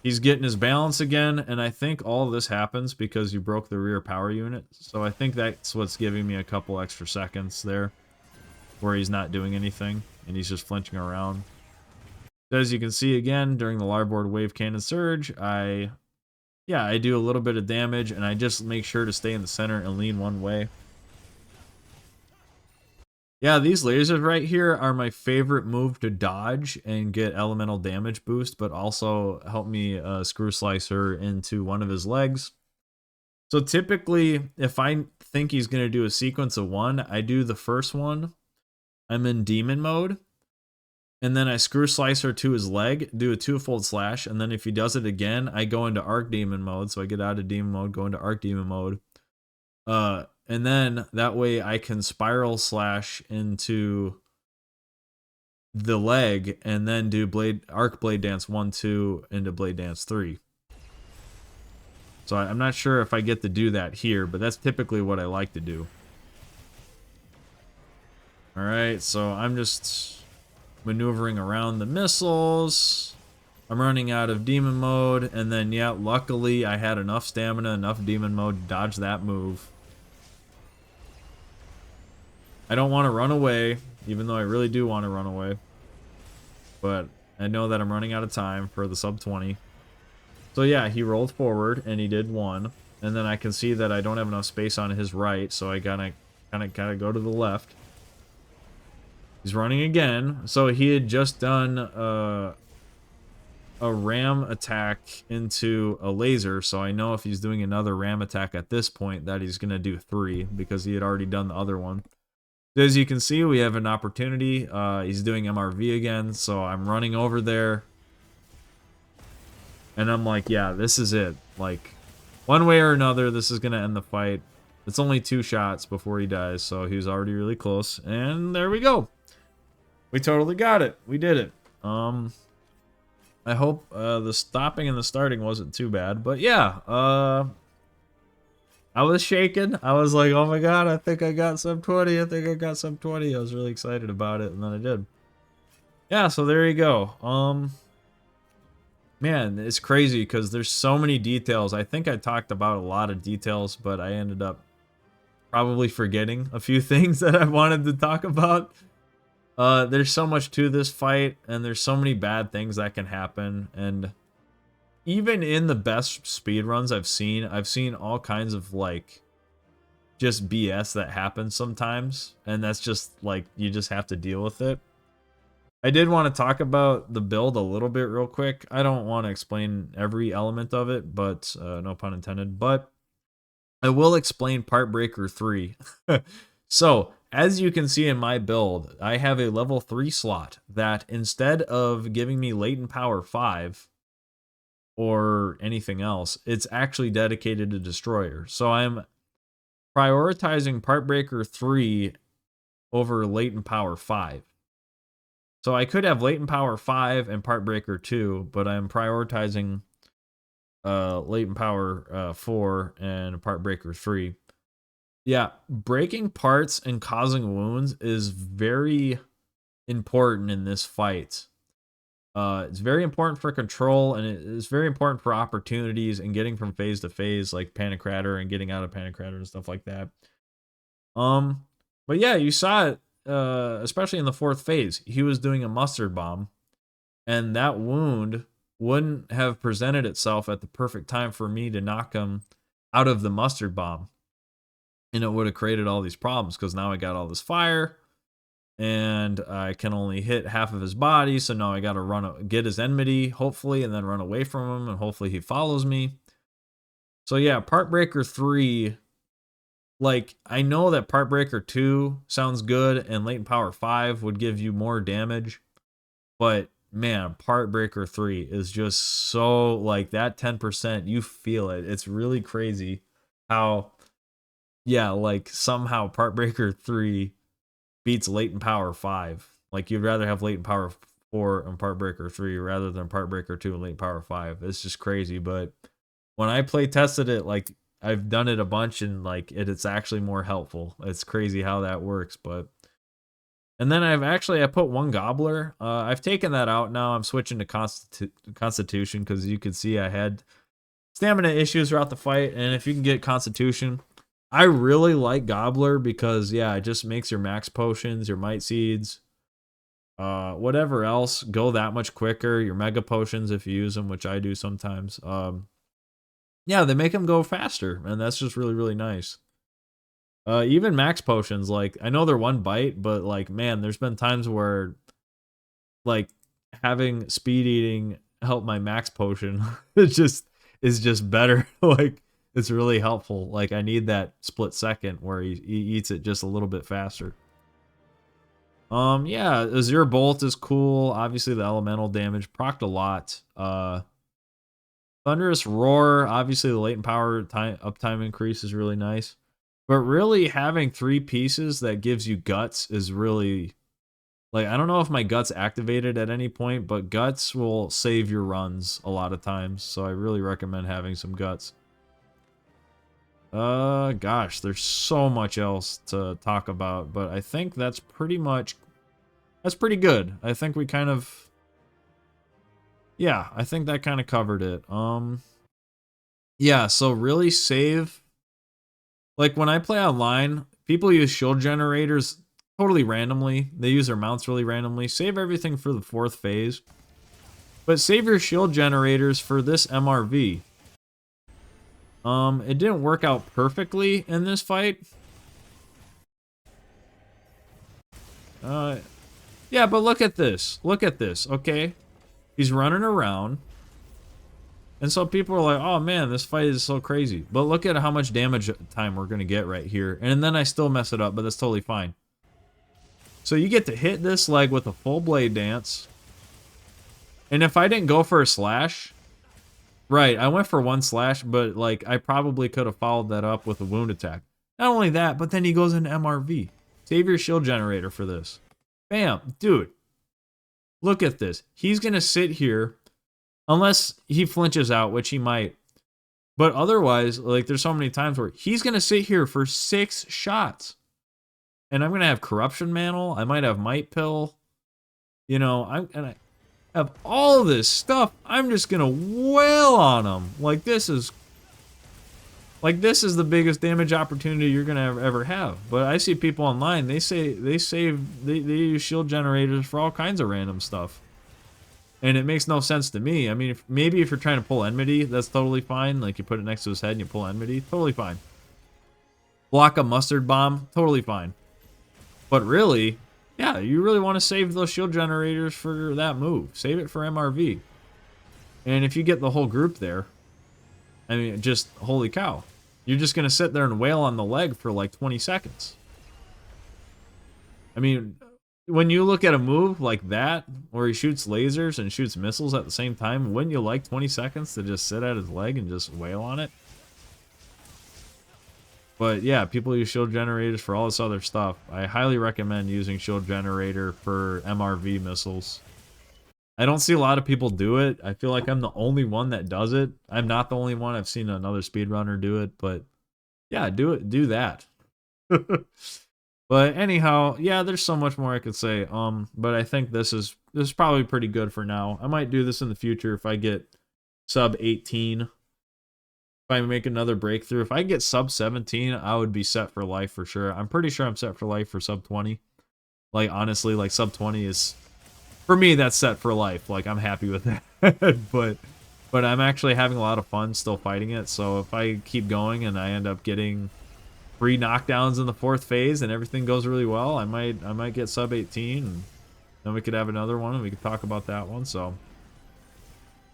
[SPEAKER 1] He's getting his balance again, and I think all of this happens because you broke the rear power unit. So I think that's what's giving me a couple extra seconds there, where he's not doing anything, and he's just flinching around. As you can see again, during the larboard wave cannon surge, I do a little bit of damage, and I just make sure to stay in the center and lean one way. Yeah, these lasers right here are my favorite move to dodge and get elemental damage boost, but also help me screw slicer into one of his legs. So typically, if I think he's going to do a sequence of 1, I do the first one. I'm in demon mode. And then I screw slicer to his leg, do a 2-fold slash, and then if he does it again, I go into arc demon mode. So I get out of demon mode, go into arc demon mode. And then that way I can spiral slash into the leg and then do arc blade dance 1, 2 into blade dance 3. So I'm not sure if I get to do that here, but that's typically what I like to do. All right, so I'm just maneuvering around the missiles. I'm running out of demon mode, and then yeah, luckily I had enough stamina, enough demon mode to dodge that move. I don't want to run away, even though I really do want to run away. But I know that I'm running out of time for the sub 20. So yeah, he rolled forward and he did 1. And then I can see that I don't have enough space on his right, so I gotta go to the left. He's running again. So he had just done a ram attack into a laser, so I know if he's doing another ram attack at this point that he's gonna do 3 because he had already done the other one. As you can see, we have an opportunity. He's doing MRV again, so I'm running over there. And I'm like, yeah, this is it. Like, one way or another, this is going to end the fight. It's only 2 shots before he dies, so he was already really close. And there we go. We totally got it. We did it. I hope the stopping and the starting wasn't too bad. But yeah, I was shaking. I was like, oh my god, I think I got sub 20. I think I got sub 20. I was really excited about it, and then I did. Yeah, so there you go. Man, it's crazy because there's so many details. I think I talked about a lot of details, but I ended up probably forgetting a few things that I wanted to talk about. There's so much to this fight, and there's so many bad things that can happen, and even in the best speedruns I've seen all kinds of, like, just BS that happens sometimes, and that's just, like, you just have to deal with it. I did want to talk about the build a little bit real quick. I don't want to explain every element of it, but no pun intended, but I will explain Part Breaker 3. So, as you can see in my build, I have a level 3 slot that instead of giving me latent power 5 or anything else, it's actually dedicated to Destroyer. So I'm prioritizing Part Breaker 3 over latent power 5. So I could have latent power 5 and Part Breaker 2, but I'm prioritizing latent power 4 and Part Breaker 3. Yeah, breaking parts and causing wounds is very important in this fight. It's very important for control, and it is very important for opportunities and getting from phase to phase, like Panic Crater and getting out of Panic Crater and stuff like that. But yeah, you saw it, especially in the 4th phase. He was doing a mustard bomb, and that wound wouldn't have presented itself at the perfect time for me to knock him out of the mustard bomb. And it would have created all these problems, because now I got all this fire, and I can only hit half of his body, so now I got to get his enmity, hopefully, and then run away from him, and hopefully he follows me. So yeah, Part Breaker 3, like, I know that Part Breaker 2 sounds good, and Latent Power 5 would give you more damage, but man, Part Breaker 3 is just so, like, that 10%, you feel it. It's really crazy how, yeah, like, somehow Part Breaker 3 beats Latent Power 5. Like, you'd rather have Latent Power 4 and Part Breaker 3 rather than Part Breaker 2 and Latent Power 5. It's just crazy, but when I play tested it, like, I've done it a bunch, and like it's actually more helpful. It's crazy how that works, but and then I put one Gobbler. I've taken that out now. I'm switching to Constitution, because you could see I had stamina issues throughout the fight, and if you can get Constitution, I really like Gobbler because, yeah, it just makes your max potions, your might seeds, whatever else go that much quicker. Your mega potions, if you use them, which I do sometimes. Yeah, they make them go faster, and that's just really, really nice. Even max potions, like, I know they're 1 bite, but like, man, there's been times where, like, having speed eating help my max potion is just better. Like, It's really helpful. Like, I need that split second where he eats it just a little bit faster. Yeah, Azure Bolt is cool. Obviously, the elemental damage procced a lot. Thunderous Roar, obviously the latent power uptime increase is really nice. But really having 3 pieces that gives you guts is really... Like, I don't know if my guts activated at any point, but guts will save your runs a lot of times. So I really recommend having some guts. Gosh, there's so much else to talk about, but I think that's pretty good. I think we kind of... Yeah, I think that kind of covered it. Yeah, so really save... Like, when I play online, people use shield generators totally randomly. They use their mounts really randomly. Save everything for the 4th phase. But save your shield generators for this MRV. It didn't work out perfectly in this fight. Yeah, but look at this. Look at this, okay? He's running around. And so people are like, oh man, this fight is so crazy. But look at how much damage time we're going to get right here. And then I still mess it up, but that's totally fine. So you get to hit this leg with a full blade dance. And if I didn't go for a slash... Right, I went for 1 slash, but like I probably could have followed that up with a wound attack. Not only that, but then he goes into MRV. Save your shield generator for this. Bam, dude. Look at this. He's going to sit here... Unless he flinches out, which he might. But otherwise, like, there's so many times where he's going to sit here for 6 shots. And I'm going to have Corruption Mantle. I might have Might Pill. You know, I have all this stuff. I'm just going to wail on him. Like, this is the biggest damage opportunity you're going to ever have. But I see people online, they use shield generators for all kinds of random stuff. And it makes no sense to me. I mean, maybe if you're trying to pull Enmity, that's totally fine. Like, you put it next to his head and you pull Enmity, totally fine. Block a Mustard Bomb, totally fine. But really, yeah, you really want to save those shield generators for that move. Save it for MRV. And if you get the whole group there, I mean, just, holy cow. You're just going to sit there and wail on the leg for like 20 seconds. I mean... When you look at a move like that, where he shoots lasers and shoots missiles at the same time, wouldn't you like 20 seconds to just sit at his leg and just wail on it? But yeah, people use shield generators for all this other stuff. I highly recommend using shield generator for MRV missiles. I don't see a lot of people do it. I feel like I'm the only one that does it. I'm not the only one. I've seen another speedrunner do it, but yeah, do that. But anyhow, yeah, there's so much more I could say. But I think this is probably pretty good for now. I might do this in the future if I get sub 18. If I make another breakthrough. If I get sub 17, I would be set for life for sure. I'm pretty sure I'm set for life for sub 20. Like, honestly, like, sub 20 is... For me, that's set for life. Like, I'm happy with that. But I'm actually having a lot of fun still fighting it. So if I keep going and I end up getting... 3 knockdowns in the 4th phase and everything goes really well, I might get sub 18 and then we could have another one and we could talk about that one. So,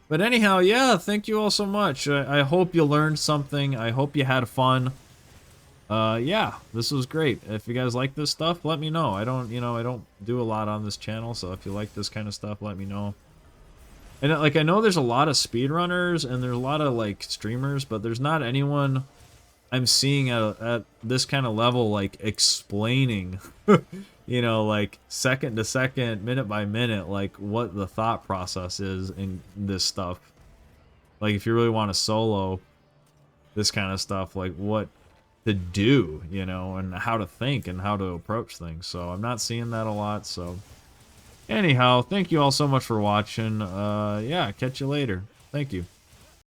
[SPEAKER 1] but anyhow, yeah, thank you all so much. I hope you learned something. I hope you had fun. Yeah, this was great. If you guys like this stuff, let me know. I don't do a lot on this channel, so if you like this kind of stuff, let me know. And like, I know there's a lot of speedrunners and there's a lot of like streamers, but there's not anyone I'm seeing at this kind of level, like, explaining, you know, like, second to second, minute by minute, like, what the thought process is in this stuff. Like, if you really want to solo this kind of stuff, like, what to do, you know, and how to think and how to approach things. So, I'm not seeing that a lot, so... Anyhow, thank you all so much for watching. Yeah, catch you later. Thank you.